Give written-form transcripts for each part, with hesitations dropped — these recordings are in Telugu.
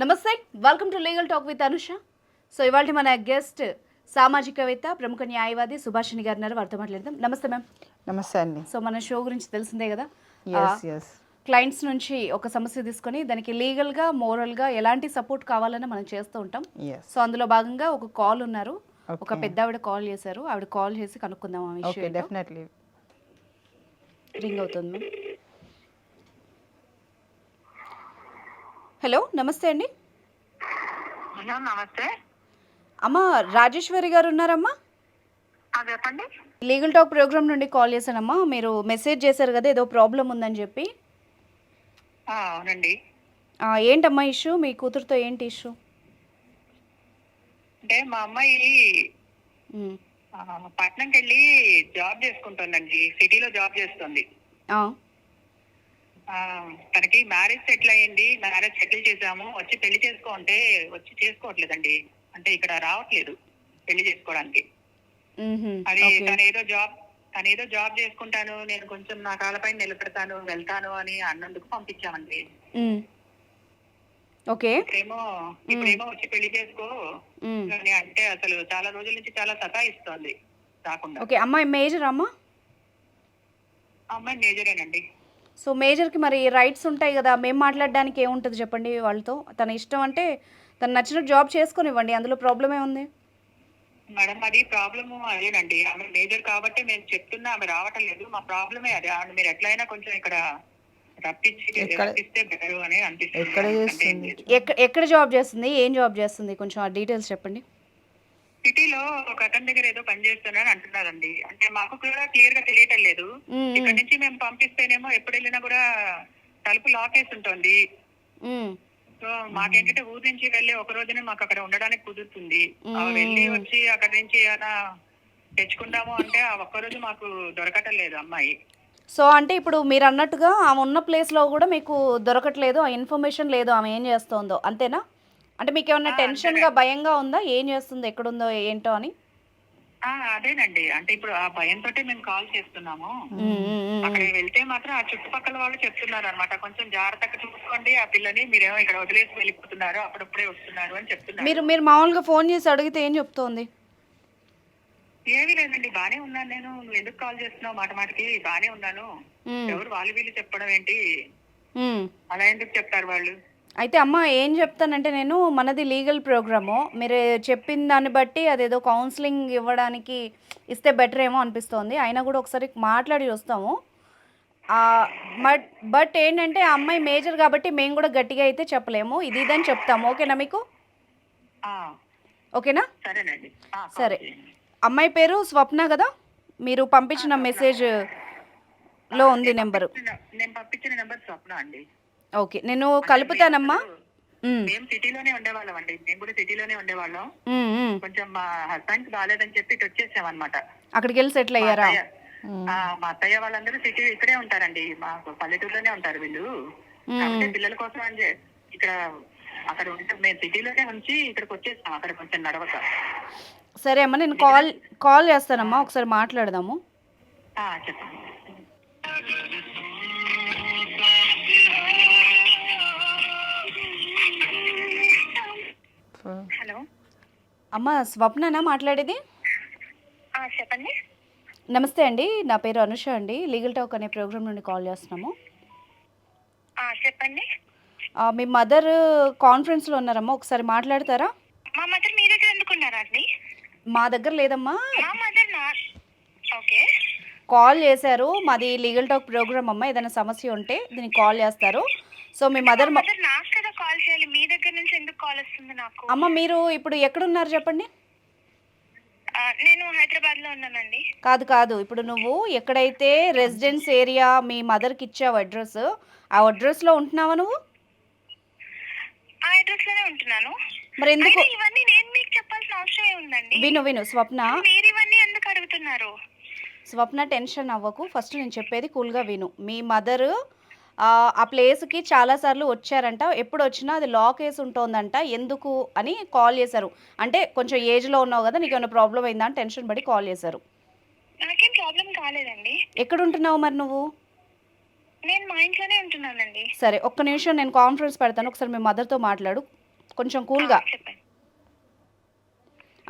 నమస్తే, welcome to legal talk with Anusha. So ఇవాళ మన గెస్ట్ సామాజికవేత్త, ప్రముఖ న్యాయవాది సుభాషిణి గారు ఉన్నారు. వారితో మాట్లాడదాం. నమస్తే మ్యామ్. నమస్తే అండి. సో మన షో గురించి తెలిసిందే కదా, ఎస్ క్లయింట్స్ నుంచి ఒక సమస్య తీసుకొని దానికి లీగల్గా మోరల్గా ఎలాంటి సపోర్ట్ కావాలని మనం చేస్తూ ఉంటాం. సో అందులో భాగంగా ఒక కాల్ ఉన్నారు, ఒక పెద్ద ఆవిడ కాల్ చేశారు. ఆవిడ కాల్ చేసి కనుక్కుందాం ఆ విషయం. డెఫినెట్లీ రింగ్ అవుతుంది మ్యామ్. హలో, నమస్తే అండి. నమస్తే అమ్మ, రాజేశ్వరి గారు ఉన్నారమ్మా? చెప్పండి. లీగల్ టాక్ ప్రోగ్రామ్ నుండి కాల్ చేశానమ్మా. మీరు మెసేజ్ చేశారు కదా, ఏదో ప్రాబ్లం ఉందని చెప్పి. అవునండి. ఏంటమ్మా ఇష్యూ? మీ కూతురుతో ఏంటి ఇష్యూ? అంటే మా అమ్మాయి పట్నంకి వెళ్ళి జాబ్ చేసుకుంటుందండి. సిటీలో జాబ్ చేస్తుంది. తనకి మ్యారేజ్ సెటిల్ అయ్యింది. మ్యారేజ్ సెటిల్ చేసాము. వచ్చి పెళ్లి చేసుకుంటే వచ్చి చేసుకోవట్లేదండి. అంటే ఇక్కడ రావట్లేదు పెళ్లి చేసుకోవడానికి. అది తనేదో జాబ్ చేసుకుంటాను, నేను కొంచెం నా కాళ్ళపైన నిలబెడతాను, వెళ్తాను అని అన్నందుకు పంపించామండి. ఇప్పుడేమో వచ్చి పెళ్లి చేసుకో అని అంటే అసలు చాలా రోజుల నుంచి చాలా సతాయిస్తోంది రాకుండా. ఓకే, అమ్మాయి మేజర్ అమ్మా? అమ్మాయి మేజరేనండి. సో మేజర్కి మరి రైట్స్ ఉంటాయి కదా, మేము మాట్లాడడానికి ఏముంటుంది చెప్పండి వాళ్ళతో. తన ఇష్టం అంటే తను నచ్చినట్టు జాబ్ చేసుకొనివ్వండి, అందులో ప్రాబ్లమే ఉంది. మేడం, అది ప్రాబ్లము అదేనండి. ఆమె మేజర్ కాబట్టి మేము చెప్తున్నా, ఆమె రావటం లేదు. మా ప్రాబ్లమే అదే. ఆమె మీరు ఎట్లయినా కొంచెం ఇక్కడ రప్పిస్తే బెటర్ అని అనిపిస్తుంది. ఎక్కడ జాబ్ చేస్తుంది, ఏం జాబ్ చేస్తుంది, కొంచెం ఆ డీటెయిల్స్ చెప్పండి. సిటీలో ఒక అతని దగ్గర ఏదో పని చేస్తున్నారని అంటున్నారండి. అంటే మాకు కూడా క్లియర్ గా తెలియటం లేదు. ఇక్కడ నుంచి మేము పంపిస్తేనేమో ఎప్పుడు వెళ్ళినా కూడా తలుపు లాక్ వేసి ఉంటుంది. సో మాకేంటంటే ఊరి నుంచి వెళ్ళి ఒక రోజునే మాకు అక్కడ ఉండడానికి కుదురుతుంది. వెళ్ళి వచ్చి అక్కడ నుంచి ఏమైనా తెచ్చుకుందాము అంటే ఆ ఒక్కరోజు మాకు దొరకటం లేదు అమ్మాయి. సో అంటే ఇప్పుడు మీరు అన్నట్టుగా ఆమె ఉన్న ప్లేస్లో కూడా మీకు దొరకట్లేదు, ఆ ఇన్ఫర్మేషన్ లేదు ఆమె ఏం చేస్తుందో, అంతేనా? అంటే మీకు ఏమన్నా టెన్షన్గా, భయంగా ఉందా, ఏం చేస్తుంది, ఎక్కడుందో ఏంటో అని? అదేనండి. అంటే ఇప్పుడు ఆ భయంతో మేము కాల్ చేస్తున్నాము. అక్కడికి వెళ్తే మాత్రం ఆ చుట్టుపక్కల వాళ్ళు చెప్తున్నారు అనమాట, కొంచెం జాగ్రత్తగా చూసుకోండి ఆ పిల్లని, మీరేమో ఇక్కడ వదిలేసి వెళ్ళిపోతున్నారు, అప్పుడప్పుడే వస్తున్నారు అని చెప్తున్నారు. మీరు మామూలుగా ఫోన్ చేసి అడిగితే ఏం చెప్తోంది? ఏమీ లేదండి, బానే ఉన్నాను నేను, నువ్వు ఎందుకు కాల్ చేస్తున్నావు, మాటకి బానే ఉన్నాను, ఎవరు వాళ్ళు వీళ్ళు చెప్పడం ఏంటి, అలా ఎందుకు చెప్తారు వాళ్ళు? అయితే అమ్మ ఏం చెప్తానంటే, నేను మనది లీగల్ ప్రోగ్రాము, మీరు చెప్పిన దాన్ని బట్టి అదేదో కౌన్సిలింగ్ ఇవ్వడానికి ఇస్తే బెటర్ ఏమో అనిపిస్తోంది. అయినా కూడా ఒకసారి మాట్లాడి వస్తాము. బట్ ఏంటంటే ఆ అమ్మాయి మేజర్ కాబట్టి మేము కూడా గట్టిగా అయితే చెప్పలేము, ఇది ఇదని చెప్తాము. ఓకేనా మీకు? ఓకేనా? సరేనండి. సరే. అమ్మాయి పేరు స్వప్న కదా, మీరు పంపించిన మెసేజ్లో ఉంది నెంబరు. నేను పంపించిన నెంబర్ స్వప్న అండి. ఓకే, నేను కలుపుతానమ్మా. మేము సిటీలోనే ఉండేవాళ్ళం అండి. మేము కూడా సిటీలోనే ఉండేవాళ్ళం. కొంచెం మా హస్బెండ్ బాగాలేదని చెప్పి ఇటు వచ్చేసాం అనమాట. అక్కడికి వెళ్ళి సెటిల్ అయ్యారా? మా అత్తయ్య వాళ్ళందరూ సిటీ ఇక్కడే ఉంటారండి, మా పల్లెటూరులోనే ఉంటారు వీళ్ళు. కాబట్టి పిల్లల కోసం అని ఇక్కడ అక్కడ ఉంటే మేము సిటీలోనే ఉంచి ఇక్కడికి వచ్చేసాం, అక్కడ కొంచెం నడవక. సరే అమ్మా, నేను కాల్ చేస్తానమ్మా, ఒకసారి మాట్లాడదాము. చెప్పండి. హలో అమ్మ, స్వప్ననా మాట్లాడేది? చెప్పండి. నమస్తే అండి, నా పేరు అనుష అండి, లీగల్ టాక్ అనే ప్రోగ్రామ్ నుండి కాల్ చేస్తున్నాము. చెప్పండి. మీ మదర్ కాన్ఫరెన్స్లో ఉన్నారమ్మా, ఒకసారి మాట్లాడతారా? మా మదర్ మీ దగ్గర ఎందుకున్నారా అండి? మా దగ్గర లేదమ్మా, ఓకే. కాల్ చేశారు, మాది లీగల్ టాక్ ప్రోగ్రామ్ అమ్మా, ఏదైనా సమస్య ఉంటే దీనికి కాల్ చేస్తారు. సో మీ మదర్ నాకు కదా కాల్ చేయాలి, మీ దగ్గర నుంచి ఎందుకు కాల్ వస్తుంది నాకు? అమ్మ, మీరు ఇప్పుడు ఎక్కడున్నారు చెప్పండి? నేను హైదరాబాద్ లో ఉన్నానండి. కాదు, ఇప్పుడు నువ్వు ఎక్కడైతే రెసిడెన్స్ ఏరియా మీ మదర్కి ఇచ్చావు అడ్రస్, ఆ అడ్రస్లో ఉంటున్నావా నువ్వు? ఆ అడ్రస్ లోనే ఉంటున్నాను. మరి ఎందుకు ఇవన్నీ నేను మీకు చెప్పాల్సిన అవసరం ఏముందండి? విను స్వప్న, మీరు ఇవన్నీ ఎందుకు అడుగుతున్నారు? స్వప్న, టెన్షన్ అవ్వకు, ఫస్ట్ నేను చెప్పేది కూల్గా విను. మీ మదర్ ఆ ప్లేస్కి చాలాసార్లు వచ్చారంట, ఎప్పుడు వచ్చినా అది లాక్ వేసి ఉంటుందంట, ఎందుకు అని కాల్ చేశారు. అంటే కొంచెం ఏజ్లో ఉన్నావు కదా, నీకు ఏమైనా ప్రాబ్లం అయిందా అని టెన్షన్ పడి కాల్ చేశారు. నాకేం ప్రాబ్లం కాలేదండి. ఎక్కడ ఉంటున్నావు మరి నువ్వు? నేను మా ఇంట్లోనే ఉంటున్నానండి. సరే, ఒక్క నిమిషం నేను కాన్ఫరెన్స్ పెడతాను, ఒకసారి మీ మదర్తో మాట్లాడు. కొంచెం కూల్గా. చెప్పండి.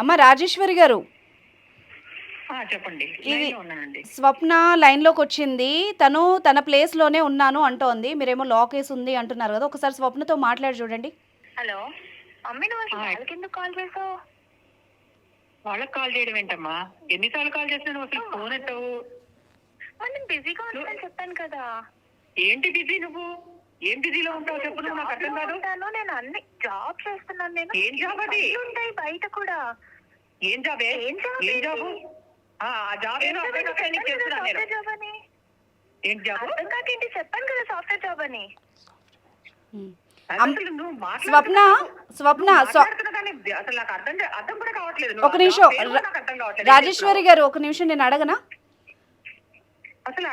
అమ్మ రాజేశ్వరి గారు, చెప్పండి. ఇది లైన్లో ఉన్నానండి. స్వప్న లైన్లోకి వచ్చింది. తను తన ప్లేస్లోనే ఉన్నాను అంటోంది. మీరేమో లాక్ వేసి ఉంది అంటున్నారు కదా, ఒకసారి స్వప్నతో మాట్లాడి చూడండి. హలో మమ్మీ, నువ్వు అసలు వాళ్ళకి ఎందుకు కాల్ చేసావు? వాళ్ళకి కాల్ చేయడం ఏంటమ్మా? ఎన్నిసార్లు కాల్ చేసినా నువ్వు అసలు ఫోన్ ఎత్తవు. నేను బిజీగా ఉన్నానని చెప్పాను కదా. ఏంటి బిజీ నువ్వు? ఏం బిజీలో ఉంటావు చెప్పు, నువ్వు నాకు అర్థం కాదు. నేను అన్ని జాబ్ చేస్తున్నాను. నేను ఏం జాబ్ అది? ఉంటాయి బయట కూడా. ఏం జాబే? ఏం జాబ్? ఏం జాబు? ఆ జాబ్ ఏదో అర్థం కాక నీకు చేస్తున్నాను నేను. సాఫ్ట్వేర్ జాబ్ అని. ఏంటి జాబు? అర్థం కాకేంటి? చెప్పాను కదా సాఫ్ట్వేర్ జాబ్ అని. అసలు నువ్వు స్వప్న స్వప్న మాట్లాడుతున్నా కానీ అసలు నాకు అర్థం కూడా కావట్లేదు. నువ్వు ఒక నిమిషం ఆ పేరు కూడా నాకు అర్థం కావట్లేదు. రాజేశ్వరి గారు, ఒక నిమిషం నేను అడగనా? అసలు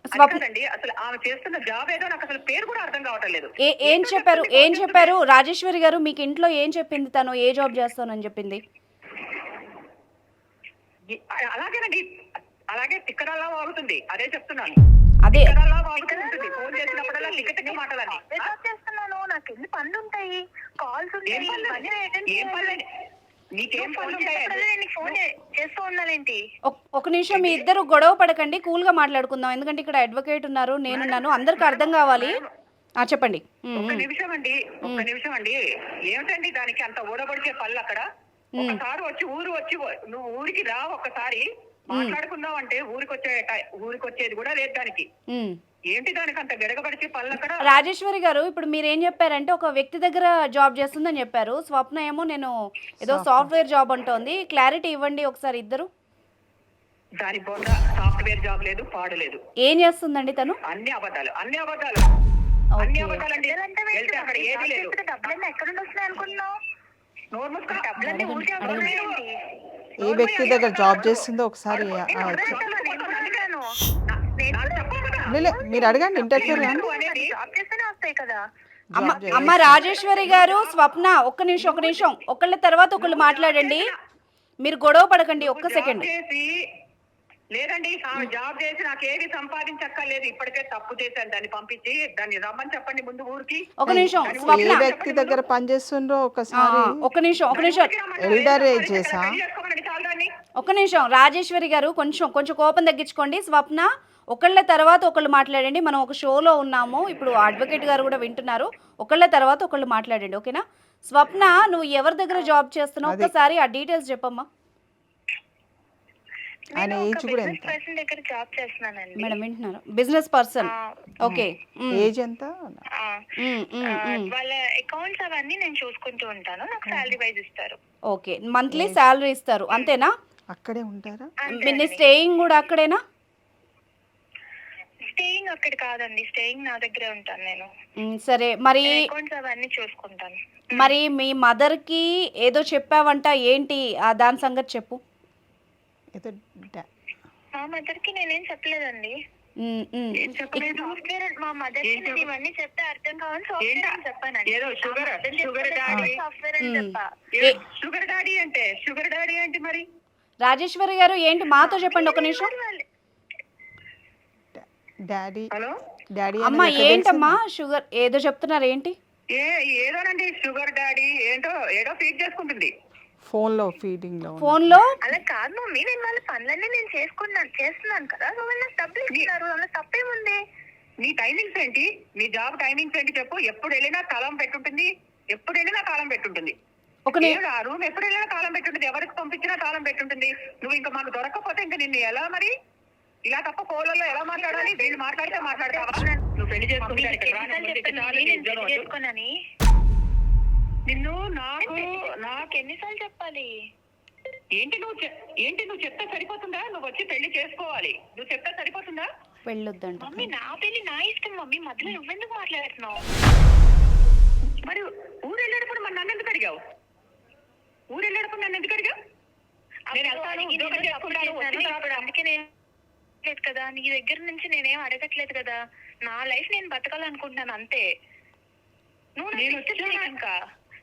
స్వప్న కాదండి, అసలు ఆమె చేస్తున్న జాబ్ ఏదో నాకు అసలు పేరు కూడా అర్థం కావట్లేదు. ఏం చెప్పారు రాజేశ్వరి గారు? మీకు ఇంట్లో ఏం చెప్పింది? తను ఏ జాబ్ చేస్తానని చెప్పింది? అలాగేనండి, అలాగే తిక్కడల్లా వాగుతుంది. అదే చెప్తున్నాను, అదే తిక్కడల్లా వాగుతుంది. ఫోన్ చేసినప్పుడల్లా తిక్క మాటలని. జాబ్ చేస్తున్నాను, నాకు ఎన్ని పనులు ఉంటాయి, కాల్స్ ఉంటాయి. ఏం పనులు? నీకేం పనులు ఉంటాయి? నేను ఫోన్ చేస్తూ ఉన్నానేంటి? ఒక నిమిషం, మీ ఇద్దరు గొడవ పడకండి, కూల్గా మాట్లాడుకుందాం. ఎందుకంటే ఇక్కడ అడ్వకేట్ ఉన్నారు, నేనున్నాను, అందరికి అర్థం కావాలి. చెప్పండి. ఒక్క నిమిషం అండి. ఏమిటండి దానికి అంత ఊడబడిచే పళ్ళు అక్కడ? ఒకసారి వచ్చి నువ్వు ఊరికి రా, ఒక్కసారి మాట్లాడుకుందాం అంటే ఊరికి వచ్చేది కూడా లేదు దానికి. ఏంటి దానికి అంత గెడగబడిచే పళ్ళు అక్కడ? రాజేశ్వరి గారు, ఇప్పుడు మీరు ఏం చెప్పారంటే ఒక వ్యక్తి దగ్గర జాబ్ చేస్తుందని చెప్పారు. స్వప్న ఏమో నేను ఏదో సాఫ్ట్వేర్ జాబ్ అంటోంది. క్లారిటీ ఇవ్వండి ఒకసారి ఇద్దరు. దాని బొంద సాఫ్ట్వేర్ జాబ్ లేదు, పాడు లేదు. ఏం చేస్తుందండి తను? అన్ని అబద్ధాలు అండి. వెళ్తే అక్కడ ఏది లేదు. డబ్బులన్నీ ఎక్కడ నుండి వస్తున్నాయి అనుకుంటున్నావు? నోరు మూసుకొని డబ్బులన్నీ ఊరికే ఏ వ్యక్తి దగ్గర జాబ్ చేస్తుందో ఒకసారి మీరు అడగండి, ఇంటర్ఫియర్ జాబ్ చేస్తేనే వస్తాయి కదా. అమ్మ రాజేశ్వరి గారు, స్వప్న ఒక్క నిమిషం, ఒకళ్ళ తర్వాత ఒకళ్ళు మాట్లాడండి. మీరు గొడవ పడకండి, ఒక్క సెకండ్. లేదండి, ఆమె జాబ్ చేసి నాకు ఏది సంపాదించక్కర్లేదు. ఇప్పటికే తప్పు చేశాను, దాన్ని పంపించి దాన్ని రమ్మని చెప్పండి ముందు ఊరికి. ఒక నిమిషం, ఏ వ్యక్తి దగ్గర పనిచేస్తుండ్రో ఒకసారి ఒక నిమిషం ఎల్డర్ ఏజ్ చేసా. ఒక నిమిషం రాజేశ్వరి గారు, కొంచెం కోపం తగ్గించుకోండి. స్వప్న ఒకళ్ళ తర్వాత ఒకళ్ళు మాట్లాడండి. మనం ఒక షోలో ఉన్నాము, ఇప్పుడు అడ్వకేట్ గారు కూడా వింటున్నారు. ఒకళ్ళ తర్వాత ఒకళ్ళు మాట్లాడండి, ఓకేనా? స్వప్న, నువ్వు ఎవరి దగ్గర జాబ్ చేస్తున్నావు ఒక్కసారి ఆ డీటెయిల్స్ చెప్పమ్మా. ఆయన ఏజ్ కూడా ఎంత? పర్సన్ దగ్గర జాబ్ చేస్తున్నానండి. మేడం వింటున్నారు? Business person. ఓకే. ఏజ్ ఎంత? వాళ్ళ అకౌంట్స్ అవన్నీ నేను చూసుకుంటూ ఉంటాను. నాకు శాలరీ వైజ్ ఇస్తారు. ఓకే, మంత్లీ శాలరీ ఇస్తారు, అంతేనా? అక్కడే ఉంటారా? మీ స్టేయింగ్ కూడా అక్కడేనా? స్టేయింగ్ అక్కడ కాదండి, స్టేయింగ్ నా దగ్గరే ఉంటాను నేను. సరే, మరి అకౌంట్స్ అవన్నీ చూసుకుంటాను. మరి మీ మదర్ కి ఏదో చెప్పావంట, ఏంటి దాని సంగతి చెప్పు. మా మదర్ కి నేనేం చెప్పలేదండి. సాఫ్ట్వేర్ మా మదర్ కి నేను ఇవన్నీ చెప్తే అర్థం కావాలి, సాఫ్ట్వేర్ చెప్పానండి. సాఫ్ట్వేర్ అని చెప్పా. షుగర్ డాడీ అంటే మరి రాజేశ్వరి గారు ఏంటి మాతో చెప్పండి ఒక నిమిషం. డాడీ హలో అమ్మా, ఏంటమ్మా షుగర్ ఏదో చెప్తున్నారు, ఏంటి? ఏదోనండి, షుగర్ డాడీ ఏదో ఫీడ్ చేసుకుంటుంది ఫోన్ లో, ఫీడింగ్ లో. అలా కాదు మమ్మీ, నేను వాళ్ళ పనులన్నీ నేను చేస్తున్నాను కదా. సో వాళ్ళు నాకు డబ్బులు ఇస్తున్నారు, వాళ్ళ తప్పేముంది? నీ టైమింగ్స్ ఏంటి? నీ జాబ్ టైమింగ్స్ ఏంటి చెప్పు. ఎప్పుడు వెళ్ళినా తాళం పెట్టుంటుంది. ఆ రూమ్ ఎప్పుడు వెళ్ళినా తాళం పెట్టుంటుంది. ఎవరికి పంపించినా తాళం పెట్టుంటుంది. నువ్వు ఇంకా మాకు దొరకకపోతే ఇంకా నిన్ను ఎలా మరి? ఇలా తప్ప ఫోన్లలో ఎలా మాట్లాడాలి? వీళ్ళు మాట్లాడితే మాట్లాడతావా? నువ్వు పెళ్లి చేసుకోనని నిన్ను నాకు ఎన్నిసార్లు చెప్పాలి? ఏంటి నువ్వు చెప్తే సరిపోతుందా? నువ్వు వచ్చి పెళ్లి చేసుకోవాలి. నువ్వు చెప్తే సరిపోతుందా? పెళ్ళొద్దంట మమ్మీ, నా పెళ్లి నా ఇష్టం మమ్మీ, మధ్యలో నువ్వెందుకు మాట్లాడుతున్నావు? మరి ఊరు వెళ్ళేటప్పుడు మరి నన్ను ఎందుకు అడిగావు? అందుకే నేను లేదు కదా, నీ దగ్గర నుంచి నేనేం అడగట్లేదు కదా. నా లైఫ్ నేను బతకాలనుకుంటున్నాను అంతే. నువ్వు ఇంకా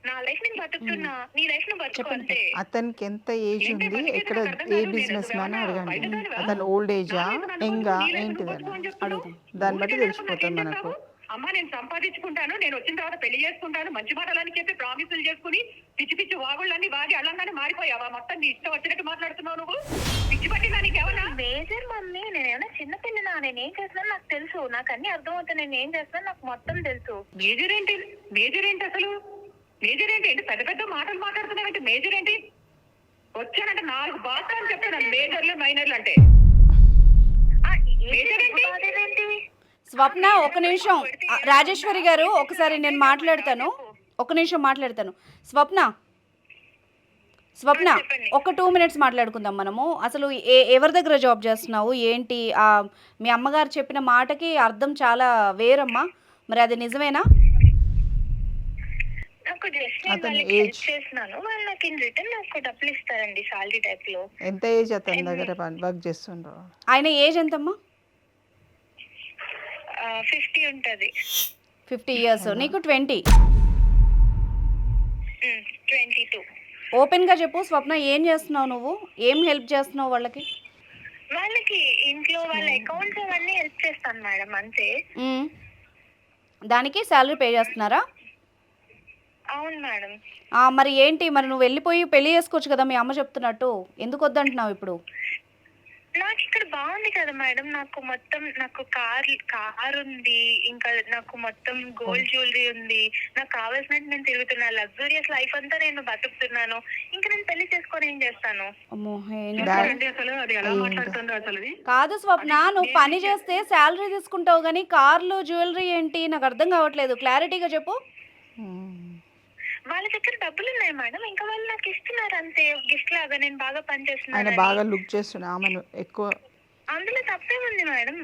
నా లైఫ్ నేను బతుకుతున్నా, నీ లైఫ్ నువ్వు బతుకు అంతే. అతనికి ఎంత ఏజ్ ఉంది, ఎక్కడ ఏ బిజినెస్ మ్యాన్ అడగండి. అతను ఓల్డ్ ఏజా, యంగా, ఏంటిదని దాన్ని బట్టి తెలిసిపోతుంది మనకు. అమ్మ నేను సంపాదించుకుంటాను, నేను వచ్చిన తర్వాత పెళ్లి చేసుకుంటాను, మంచి మాటలని చెప్పి ప్రామిసులు చేసుకుని పిచ్చి పిచ్చి వాగుళ్ళన్నీ బాగి అల్లంగానే మారిపోయావా? మొత్తం నీ ఇష్టం వచ్చినట్టు మాట్లాడుతున్నావు నువ్వు. పిచ్చి పట్టిందా నీకేమన్నా? మేజర్ మమ్మీ, నేనేమైనా చిన్న పిల్లనా? నేనేం చేస్తున్నాను నాకు తెలుసు, నాకు అన్ని అర్థమవుతాయి. నేను ఏం చేస్తున్నాను నాకు మొత్తం తెలుసు. మేజర్ ఏంటి? మేజర్ ఏంటి అసలు? మేజర్ ఏంటి? ఏంటి పెద్ద పెద్ద మాటలు మాట్లాడుతున్నావంటే మేజర్ ఏంటి? వచ్చానంటే 4 బాధలు అని చెప్తున్నాను. మేజర్లు మైనర్లు అంటే మేజర్ ఏంటి? అదేంటి? స్వప్న ఒక నిమిషం. రాజేశ్వరి గారు ఒకసారి నేను మాట్లాడతాను, ఒక నిమిషం మాట్లాడతాను. స్వప్న చెప్పండి. ఒక 2 మినిట్స్ మాట్లాడుకుందాం మనము. అసలు ఎవరి దగ్గర జాబ్ చేస్తున్నావు ఏంటి? మీ అమ్మగారు చెప్పిన మాటకి అర్థం చాలా వేరమ్మా, మరి అది నిజమేనా? నాకు జస్ట్ నేను అతని వాళ్ళకి హెల్ప్ ఏజ్ చేస్తున్నాను, వాళ్ళు నాకు ఇన్ రిటర్న్ నాకు డబ్బులు ఇస్తారండి సాలరీ టైప్ లో. ఎంత ఏజ్ అతని దగ్గర వర్క్ చేస్తుండ్రు? ఆయన ఏజ్ ఎంతమ్మా? 50 ఉంటది. 50 ఇయర్స్, నీకు 20. 22. ఓపెన్గా చెప్పు స్వప్న, ఏం చేస్తున్నావు నువ్వు? ఏం హెల్ప్ చేస్తున్నావు వాళ్ళకి? వాళ్ళకి ఇంట్లో వాళ్ళ అకౌంట్స్ అవన్నీ హెల్ప్ చేస్తాను మేడం, అంతే. మ్మ్. దానికి శాలరీ పే చేస్తున్నారా? అవును మేడం. మరి ఏంటి, మరి నువ్వు వెళ్ళిపోయి పెళ్లి చేసుకోవచ్చు కదా మీ అమ్మ చెప్తున్నట్టు, ఎందుకు వద్దంటున్నావు ఇప్పుడు? నాకు ఇక్కడ బాగుంది కదా మేడం, నాకు కార్ ఉంది, ఇంకా నాకు మొత్తం గోల్డ్ జ్యువెలరీ ఉంది, నాకు కావాల్సినట్టు నేను తిరుగుతున్నా, లగ్జూరియస్ లైఫ్ అంతా నేను బతుకుతున్నాను. ఇంకా నేను పెళ్లి చేసుకొని ఏం చేస్తాను? అమ్మో, ఏం ఏంటి అసలు? అది ఎలా మాట్లాడుతుందో అసలు అది? కాదు స్వప్న, నువ్వు పని చేస్తే శాలరీ తీసుకుంటావు కానీ కార్లు జ్యువెలరీ ఏంటి? నాకు అర్థం కావట్లేదు, క్లారిటీగా చెప్పు. వాళ్ళ దగ్గర డబ్బులు ఉన్నాయి మేడం, ఇంకా వాళ్ళు నాకు ఇస్తున్నారు అంతే, గిఫ్ట్ లాగా. నేను బాగా పని ఆయన చేస్తున్నాను, బాగా లుక్ చేస్తున్నా ఆమెను ఎక్కువ. అందులో తప్పేముంది మేడం?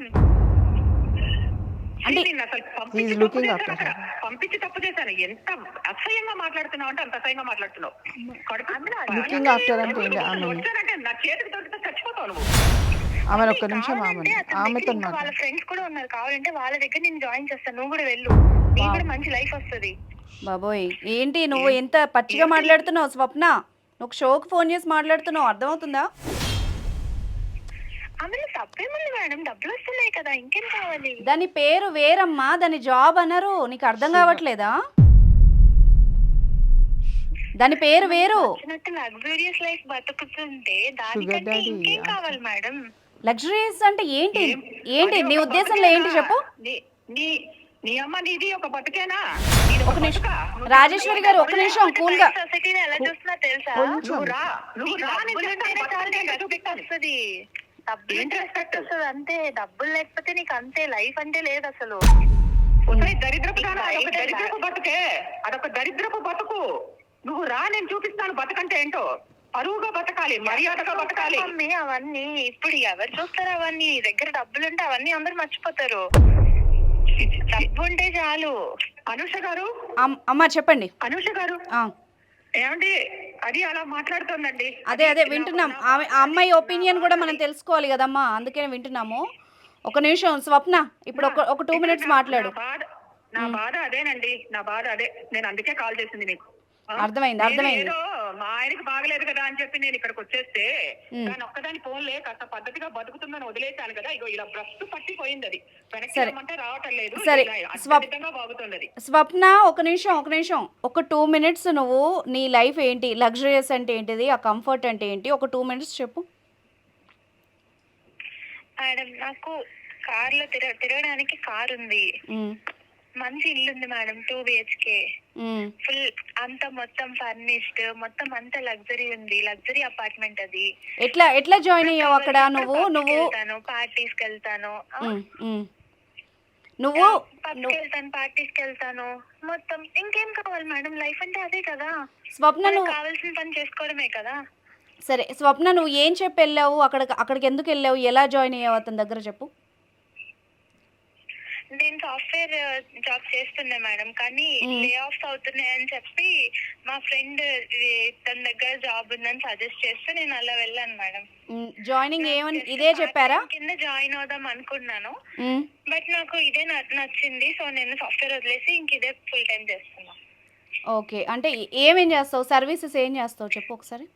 అంటే నేను అసలు He is పంపించి looking తప్పు after చేశాను అక్కడ. పంపించి తప్పు చేశాను. ఎంత అసహ్యంగా మాట్లాడుతున్నావు అంటే అంత అసహ్యంగా మాట్లాడుతున్నావు. లుకింగ్ ఆఫ్టర్ అంటే ఏంటి? ఆమె వచ్చానంటే నా చేతికి దొరికితే చచ్చిపోతావు నువ్వు. ఆమెను ఒక్క నిమిషం కావాలంటే అతని ఆమెతో దగ్గర ఇంకా వాళ్ళ మాట్లాడు. ఫ్రెండ్స్ కూడా ఉన్నారు, కావాలంటే వాళ్ళ దగ్గర నేను జాయిన్ చేస్తాను, నువ్వు కూడా వెళ్ళు, నీకు కూడా మంచి లైఫ్ వస్తుంది. బాబోయ్, ఏంటి నువ్వు ఎంత పచ్చిగా మాట్లాడుతున్నావు స్వప్న? నువ్వు షోకి ఫోన్ చేసి మాట్లాడుతున్నావు, అర్థమవుతుందా? అందులో తప్పేముంది మేడం, డబ్బులు వస్తున్నాయి కదా, ఇంకేం కావాలి? దాని పేరు వేరమ్మా, దాని జాబ్ అనరు, నీకు అర్థం కావట్లేదా? దాని పేరు వేరు. లగ్జూరియస్ లైఫ్ బతుకుతుంటే Sugar దానికంటే daddy. ఇంకేం కావాలి మేడం? లగ్జరీస్ అంటే ఏంటి? ఏంటి నీ ఉద్దేశంలో ఏంటి చెప్పు? నీ అమ్మ నీది ఒక బతుకేనా? ఒక నిమిషం రాజేశ్వరి గారు, ఒక నిమిషం కూల్ గా. సొసైటీని ఎలా చూస్తున్నా తెలుసా? కొంచెం. నువ్వు రా నేను డబ్బులు చెప్తాను, ఉంటేనే చాలు బతుకంటే నీకు ఏంటో respect చూపిస్తాను. వస్తది. డబ్బులు ఏంటి రెస్పెక్ట్ respect? వస్తుంది అంతే, డబ్బులు లేకపోతే నీకు అంతే, లైఫ్ అంటే లేదు అసలు. ఒసేయ్ దరిద్రపు దానా, అదొక దరిద్రపు బతుకే, అదొక దరిద్రపు బతుకు. నువ్వు రా నేను చూపిస్తాను బతుకంటే ఏంటో. పరువుగా బతకాలి, మర్యాదగా బతకాలి. మమ్మీ అవన్నీ ఇప్పుడు ఎవరు చూస్తారు? అవన్నీ నీ దగ్గర డబ్బులు ఉంటే అవన్నీ అందరూ మర్చిపోతారు. డబ్బు ఉంటే చాలు. అనూష గారు, అమ్మా చెప్పండి. అనూష గారు ఆ, ఏమండి? అది అలా మాట్లాడుతోందండి. అదే వింటున్నాం. ఆ అమ్మాయి ఒపీనియన్ కూడా మనం తెలుసుకోవాలి కదమ్మా, అందుకనే వింటున్నాము. ఒక నిమిషం స్వప్న, ఇప్పుడు ఒక 2 మినిట్స్ మాట్లాడు. నా బాధ అదేనండి, నా బాధ అదే. నేను అందుకే కాల్ చేసింది మీకు. అర్థమైంది. ఏదో మా ఆయనకి బాగలేదు కదా అని చెప్పి నేను ఇక్కడికి వచ్చేస్తే దాని ఒక్కదాని ఫోన్లే కాస్త పద్ధతిగా బతుకుతుందని వదిలేశాను కదా. ఇగో ఇలా బ్రష్ పట్టిపోయింది, అది వెనక్కి రమ్మంటే రావటం లేదు. సరే, అద్భుతంగా బాగుతుంది అది. స్వప్న ఒక నిమిషం, ఒక 2 మినిట్స్ నువ్వు నీ లైఫ్ ఏంటి, లగ్జరియస్ అంటే ఏంటిది, ఆ కంఫర్ట్ అంటే ఏంటి, ఒక 2 మినిట్స్ చెప్పు. మేడం నాకు కార్లో తిరగడానికి కార్ ఉంది, మంచి ఇల్లు ఉంది మేడం, 2 BHK, ఫుల్ అంతా మొత్తం ఫర్నిష్డ్, మొత్తం అంతా లగ్జరీ ఉంది, లగ్జరీ అపార్ట్మెంట్ అది. ఎట్లా జాయిన్ అయ్యావు అక్కడ? నువ్వు పార్టీస్ కి వెళ్తాను, నువ్వు పార్టీస్ కి వెళ్తాను, మొత్తం ఇంకేం కావాలి మేడం? లైఫ్ అంటే అదే కదా. స్వప్న, నువ్వు కావాల్సిన పని చేసుకోవడమే కదా. సరే స్వప్న, నువ్వు ఏం చెప్పి వెళ్ళావు అక్కడికి ఎందుకు వెళ్ళావు, ఎలా జాయిన్ అయ్యావు అతని దగ్గర చెప్పు. నేను సాఫ్ట్వేర్ జాబ్ చేస్తున్నా మేడం, కానీ లే ఆఫ్స్ అవుతున్నాయని చెప్పి మా ఫ్రెండ్ తన దగ్గర జాబ్ ఉందని సజెస్ట్ చేస్తే నేను అలా వెళ్ళాను మేడం. జాయినింగ్ ఏమని ఇదే చెప్పారా? కింద జాయిన్ అవుదాం అనుకున్నాను, బట్ నాకు ఇదే నచ్చింది, సో నేను సాఫ్ట్వేర్ వదిలేసి ఇంక ఇదే ఫుల్ టైం చేస్తున్నా. ఓకే, అంటే ఏమేం చేస్తావు, సర్వీసెస్ ఏం చేస్తావు చెప్పు ఒకసారి.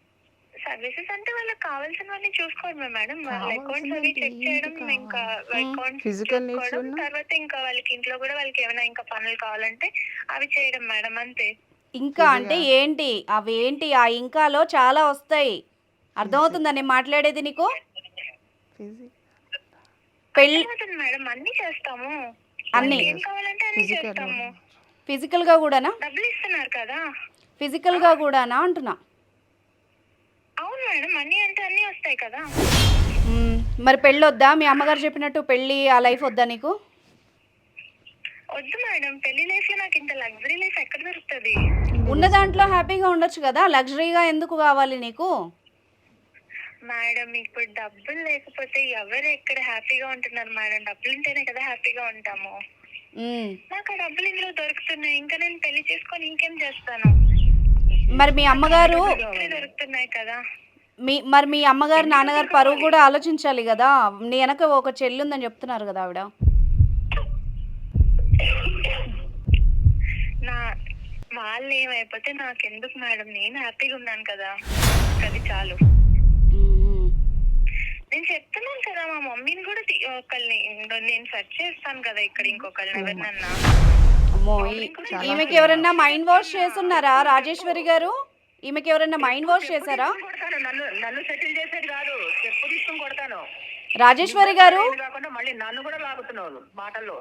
సర్వీసెస్ అంటే వాళ్ళకి కావాల్సినవన్నీ చూసుకోవడమే మేడం. వాళ్ళ అకౌంట్స్ అవి కావాల్సినవి చెక్ ఏంటి చేయడం, ఇంకా కావాలి? అకౌంట్స్ ఫిజికల్ నీడ్స్ చూసుకోవడం, ఉన్నా తర్వాత ఇంకా వాళ్ళకి ఇంట్లో కూడా వాళ్ళకి ఏమైనా ఇంకా పనులు కావాలంటే అవి చేయడం మేడం, అంతే. ఇంకా అంటే ఫిజికల్ ఏంటి అవేంటి ఆ ఇంకాలో చాలా వస్తాయి. అర్థమవుతుందా నేను మాట్లాడేది నీకు? ఫిజిక్ పెళ్ళి అర్థమవుతుంది మేడం, అన్ని చేస్తాము. అన్ని వాళ్ళకి ఏం కావాలంటే అన్ని ఫిజికల్ చేస్తాము. ఫిజికల్గా కూడానా? డబ్బులు ఇస్తున్నారు కదా. ఫిజికల్గా కూడానా అంటున్నా. అవును మేడం, అన్ని అంటే అన్ని వస్తాయి కదా. మరి పెళ్ళి వద్దా? మీ అమ్మగారు చెప్పినట్టు పెళ్ళి ఆ లైఫ్ వద్దా నీకు? వద్దు మేడం, పెళ్లి లైఫ్ లో నాకు ఇంత లగ్జరీ లైఫ్ ఎక్కడ దొరుకుతుంది? ఉన్న దాంట్లో హ్యాపీగా ఉండొచ్చు కదా, లగ్జరీగా ఎందుకు కావాలి నీకు? మేడం ఇప్పుడు డబ్బులు లేకపోతే ఎవరు ఎక్కడ హ్యాపీగా ఉంటున్నారు మేడం? డబ్బులు ఉంటేనే కదా హ్యాపీగా ఉంటాము. మ్మ్. నాకు ఆ డబ్బులు ఇందులో దొరుకుతున్నాయి, ఇంకా నేను పెళ్లి చేసుకొని ఇంకేం చేస్తాను? మరి మీ అమ్మగారు ఇక్కడే దొరుకుతున్నాయి కదా. మరి మీ అమ్మగారు నాన్నగారు పరువు కూడా ఆలోచించాలి కదా. నీ వెనక ఒక చెల్లి ఉందని చెప్తున్నారు కదా ఆవిడ. నా వాళ్ళు ఏమైపోతే నాకెందుకు మేడం, నేను హ్యాపీగా ఉన్నాను కదా, అది చాలు. మ్మ్. నేను చెప్తున్నాను కదా, మా మమ్మీని కూడా ఒకళ్ళని నేను సెర్చ్ చేస్తాను కదా ఇక్కడ, ఇంకొకళ్ళని ఎవరినన్నా. అమ్మో ఈమెకి ఎవరన్నా మైండ్ వాష్ చేస్తున్నారా రాజేశ్వరి గారు? ఈమెకి ఎవరన్నా మైండ్ వాష్ చేశారా? నన్ను సెటిల్ చేసేది కాదు, చెప్పు తీసుకుని కొడతాను. రాజేశ్వరి గారు కాకుండా మళ్ళీ నన్ను కూడా లాగుతున్నావు మాటల్లో.